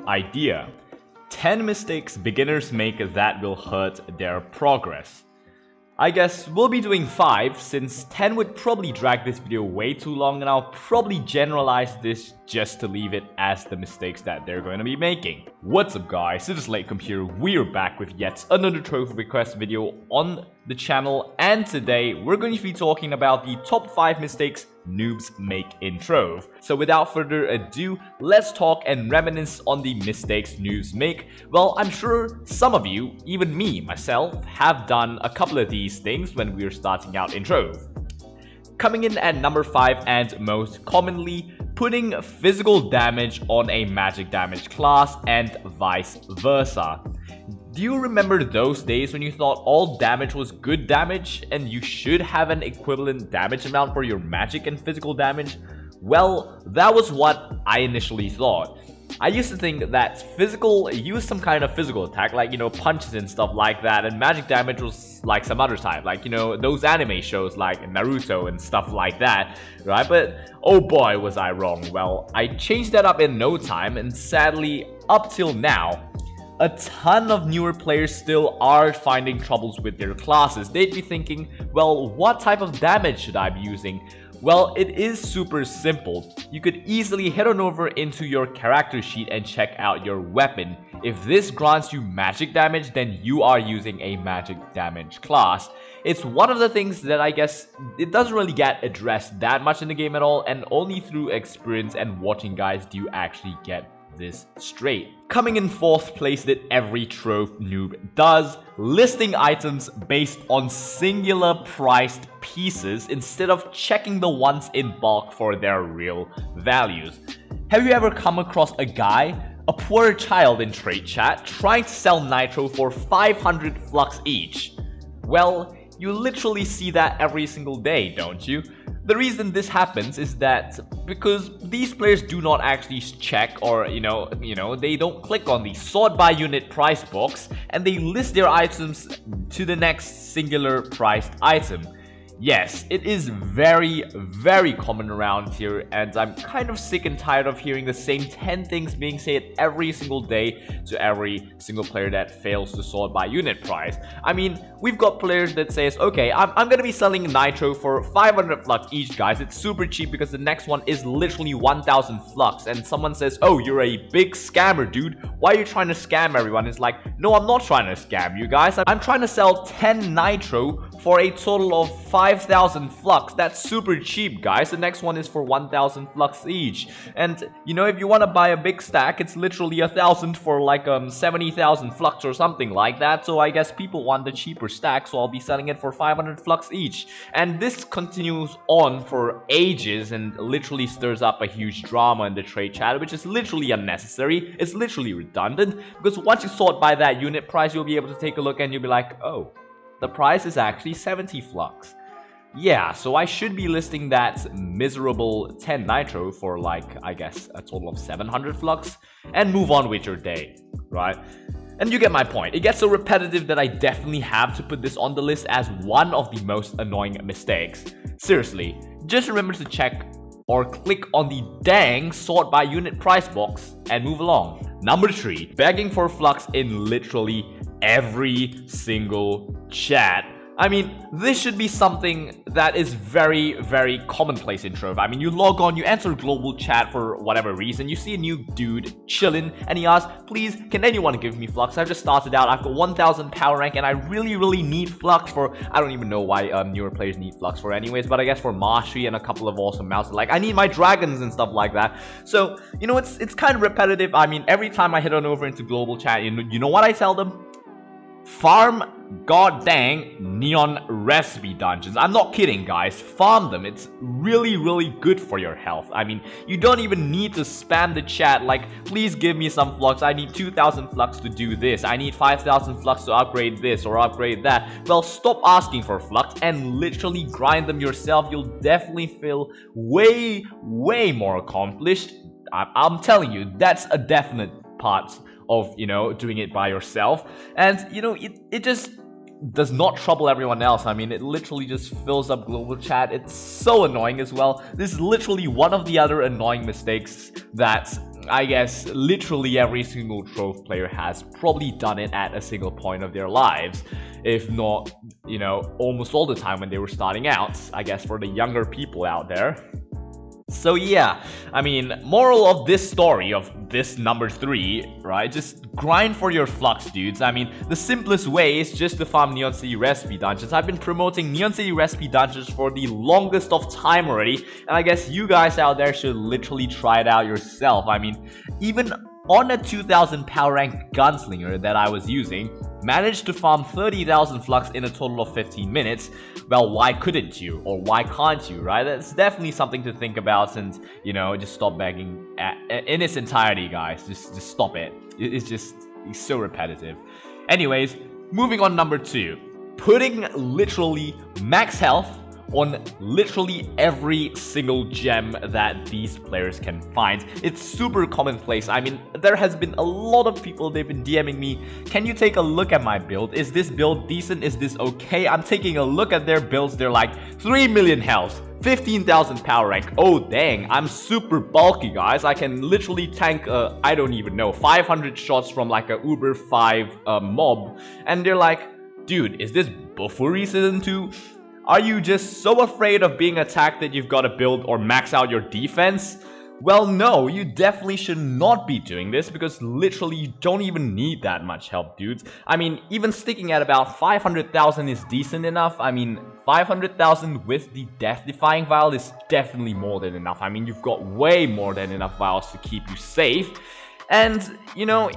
idea. 10 mistakes beginners make that will hurt their progress. I guess we'll be doing 5 since 10 would probably drag this video way too long, and I'll probably generalize this just to leave it as the mistakes that they're going to be making. What's up guys, it is LateCom here. We're back with yet another Trove request video on the channel, and today we're going to be talking about the top 5 mistakes noobs make in Trove. So without further ado, let's talk and reminisce on the mistakes noobs make. Well, I'm sure some of you, even me, myself, have done a couple of these things when we were starting out in Trove. Coming in at number 5 and most commonly, putting physical damage on a magic damage class and vice versa. Do you remember those days when you thought all damage was good damage and you should have an equivalent damage amount for your magic and physical damage? Well, that was what I initially thought. I used to think that physical used some kind of physical attack, like, punches and stuff like that, and magic damage was like some other type, like, those anime shows like Naruto and stuff like that, right? But oh boy, was I wrong. Well, I changed that up in no time, and sadly, up till now, a ton of newer players still are finding troubles with their classes. They'd be thinking, well, what type of damage should I be using? Well, it is super simple. You could easily head on over into your character sheet and check out your weapon. If this grants you magic damage, then you are using a magic damage class. It's one of the things that I guess it doesn't really get addressed that much in the game at all, and only through experience and watching guys do you actually get this straight. Coming in 4th place that every Trove noob does, listing items based on singular priced pieces instead of checking the ones in bulk for their real values. Have you ever come across a guy, a poor child in trade chat, trying to sell nitro for 500 flux each? Well, you literally see that every single day, don't you? The reason this happens is that because these players do not actually check, or they don't click on the sort by unit price box and they list their items to the next singular priced item. Yes, it is very, very common around here, and I'm kind of sick and tired of hearing the same 10 things being said every single day to every single player that fails to sort by unit price. I mean, we've got players that says, okay, I'm gonna be selling nitro for 500 flux each, guys. It's super cheap because the next one is literally 1000 flux, and someone says, oh, you're a big scammer, dude. Why are you trying to scam everyone? It's like, no, I'm not trying to scam you guys. I'm trying to sell 10 nitro for a total of 5,000 flux. That's super cheap, guys. The next one is for 1,000 flux each. And, if you want to buy a big stack, it's literally 1,000 for like 70,000 flux or something like that. So I guess people want the cheaper stack, so I'll be selling it for 500 flux each. And this continues on for ages and literally stirs up a huge drama in the trade chat, which is literally unnecessary. It's literally redundant, because once you sort by that unit price, you'll be able to take a look and you'll be like, oh, the price is actually 70 flux. Yeah, so I should be listing that miserable 10 nitro for like, I guess, a total of 700 flux and move on with your day, right? And you get my point. It gets so repetitive that I definitely have to put this on the list as one of the most annoying mistakes. Seriously, just remember to check or click on the dang sort by unit price box and move along. Number 3, begging for flux in literally every single chat. I mean, this should be something that is very, very commonplace in Trove. I mean, you log on, you enter global chat for whatever reason, you see a new dude chilling, and he asks, please, can anyone give me flux? I've just started out, I've got 1000 power rank, and I really, really need flux for, I don't even know why newer players need flux for anyways, but I guess for mastery and a couple of awesome mounts, like, I need my dragons and stuff like that. So, it's kind of repetitive. I mean, every time I head on over into global chat, you know what I tell them? Farm god dang neon recipe dungeons. I'm not kidding, guys. Farm them. It's really, really good for your health. I mean, you don't even need to spam the chat like, please give me some flux. I need 2,000 flux to do this. I need 5,000 flux to upgrade this or upgrade that. Well, stop asking for flux and literally grind them yourself. You'll definitely feel way, way more accomplished. I'm telling you, that's a definite part of, doing it by yourself. And, it just does not trouble everyone else. I mean, it literally just fills up global chat. It's so annoying as well. This is literally one of the other annoying mistakes that I guess literally every single Trove player has probably done it at a single point of their lives, if not, you know, almost all the time when they were starting out, I guess, for the younger people out there. So yeah, I mean, moral of this story, of this number 3, right? Just grind for your flux, dudes. I mean, the simplest way is just to farm Neon City recipe dungeons. I've been promoting Neon City recipe dungeons for the longest of time already, and I guess you guys out there should literally try it out yourself. I mean, even on a 2000 power rank gunslinger that I was using, managed to farm 30,000 flux in a total of 15 minutes. Well, why couldn't you? Or why can't you, right? That's definitely something to think about, and, you know, just stop begging in its entirety, guys. Just stop it. It's so repetitive. Anyways, moving on, number 2. Putting literally max health on literally every single gem that these players can find. It's super commonplace. I mean, there has been a lot of people, they've been DMing me, can you take a look at my build? Is this build decent? Is this okay? I'm taking a look at their builds. They're like 3 million health, 15,000 power rank. Oh dang, I'm super bulky, guys. I can literally tank I don't even know, 500 shots from like a Uber 5 mob. And they're like, dude, is this Bufuri Season 2? Are you just so afraid of being attacked that you've got to build or max out your defense? Well, no, you definitely should not be doing this, because literally you don't even need that much help, dudes. I mean, even sticking at about 500,000 is decent enough. I mean, 500,000 with the death-defying vial is definitely more than enough. I mean, you've got way more than enough vials to keep you safe. And, you know,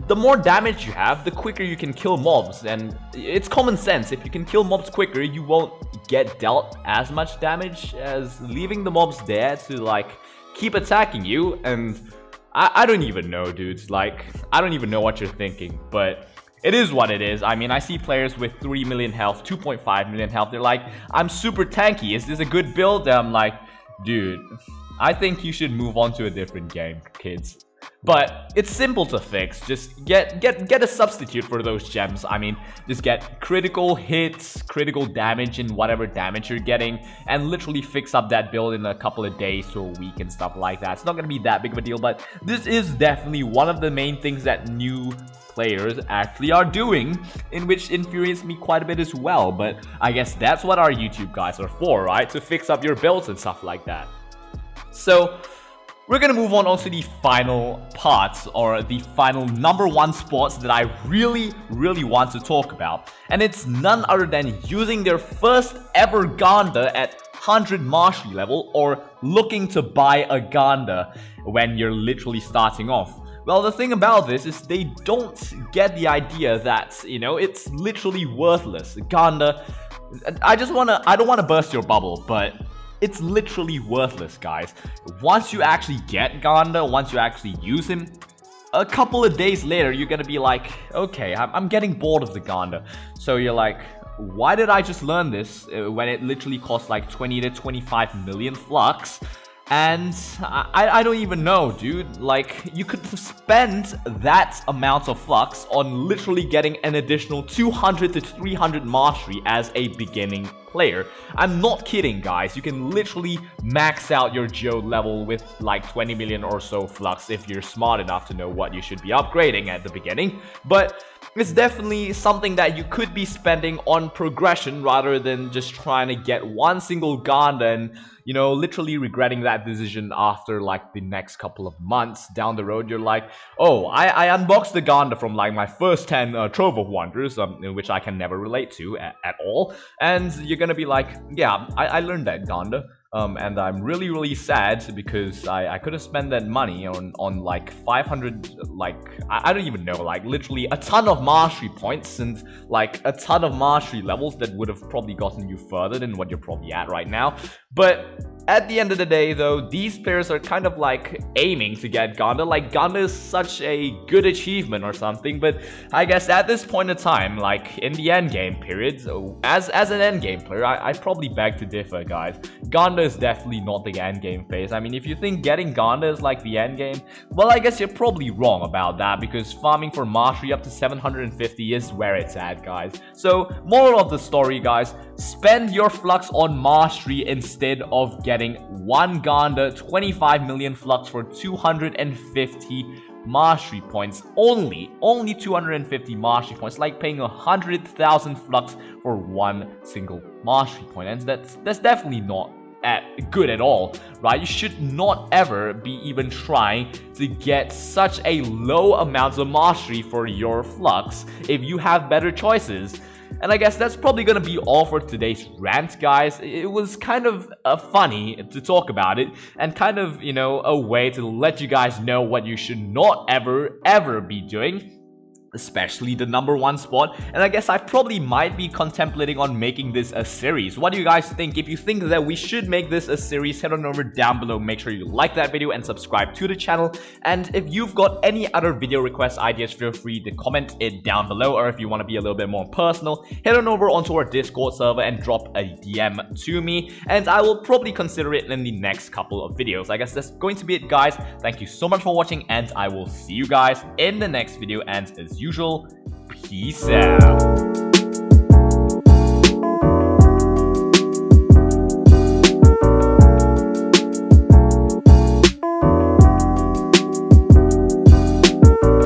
the more damage you have, the quicker you can kill mobs. And it's common sense. If you can kill mobs quicker, you won't get dealt as much damage as leaving the mobs there to, like, keep attacking you. And I don't even know, dudes. Like, I don't even know what you're thinking, but it is what it is. I mean, I see players with 3 million health, 2.5 million health. They're like, I'm super tanky. Is this a good build? I'm like, dude, I think you should move on to a different game, kids. But it's simple to fix. Just get a substitute for those gems. I mean, just get critical hits, critical damage in whatever damage you're getting, and literally fix up that build in a couple of days to a week and stuff like that. It's not gonna be that big of a deal, but this is definitely one of the main things that new players actually are doing, in which infuriates me quite a bit as well. But I guess that's what our YouTube guys are for, right? To fix up your builds and stuff like that. So we're gonna move on to the final parts, or the final number 1 spots that I really want to talk about. And it's none other than using their first ever Ganda at 100 mastery level, or looking to buy a Ganda when you're literally starting off. Well, the thing about this is they don't get the idea that, you know, it's literally worthless. Ganda, I don't wanna burst your bubble, but it's literally worthless, guys. Once you actually get Ganda, once you actually use him, a couple of days later, you're gonna be like, okay, I'm getting bored of the Ganda. So you're like, why did I just learn this when it literally costs like 20 to 25 million flux? And I don't even know, dude. Like, you could spend that amount of flux on literally getting an additional 200 to 300 mastery as a beginning player. I'm not kidding, guys. You can literally max out your geode level with like 20 million or so flux if you're smart enough to know what you should be upgrading at the beginning. But it's definitely something that you could be spending on progression rather than just trying to get one single Ganda and, you know, literally regretting that decision after like the next couple of months down the road. You're like, oh, I unboxed the Ganda from like my first 10 Trove of Wonders, which I can never relate to at all. And you're gonna be like, yeah, I learned that Ganda. And I'm really sad because I could have spent that money on like 500, like, I don't even know, like literally a ton of mastery points and like a ton of mastery levels that would have probably gotten you further than what you're probably at right now. But at the end of the day, though, these players are kind of like aiming to get Ganda. Like, Ganda is such a good achievement or something, but I guess at this point in time, like in the endgame period, as an endgame player, I probably beg to differ, guys. Ganda Ganda is definitely not the end game phase. I mean, if you think getting Ganda is like the end game, well, I guess you're probably wrong about that, because farming for mastery up to 750 is where it's at, guys. So, moral of the story, guys, spend your flux on mastery instead of getting 1 Ganda, 25 million flux for 250 mastery points. Only 250 mastery points, like paying 100,000 flux for 1 single mastery point, and that's definitely not good at all, right? You should not ever be even trying to get such a low amount of mastery for your flux if you have better choices. And I guess that's probably gonna be all for today's rant, guys. It was kind of funny to talk about it, and kind of, you know, a way to let you guys know what you should not ever be doing, especially the #1 spot. And I guess I probably might be contemplating on making this a series. What do you guys think? If you think that we should make this a series, head on over down below. Make sure you like that video and subscribe to the channel. And if you've got any other video request ideas, feel free to comment it down below. Or if you want to be a little bit more personal, head on over onto our Discord server and drop a DM to me, and I will probably consider it in the next couple of videos. I guess that's going to be it, guys. Thank you so much for watching, and I will see you guys in the next video. And as usual, peace out.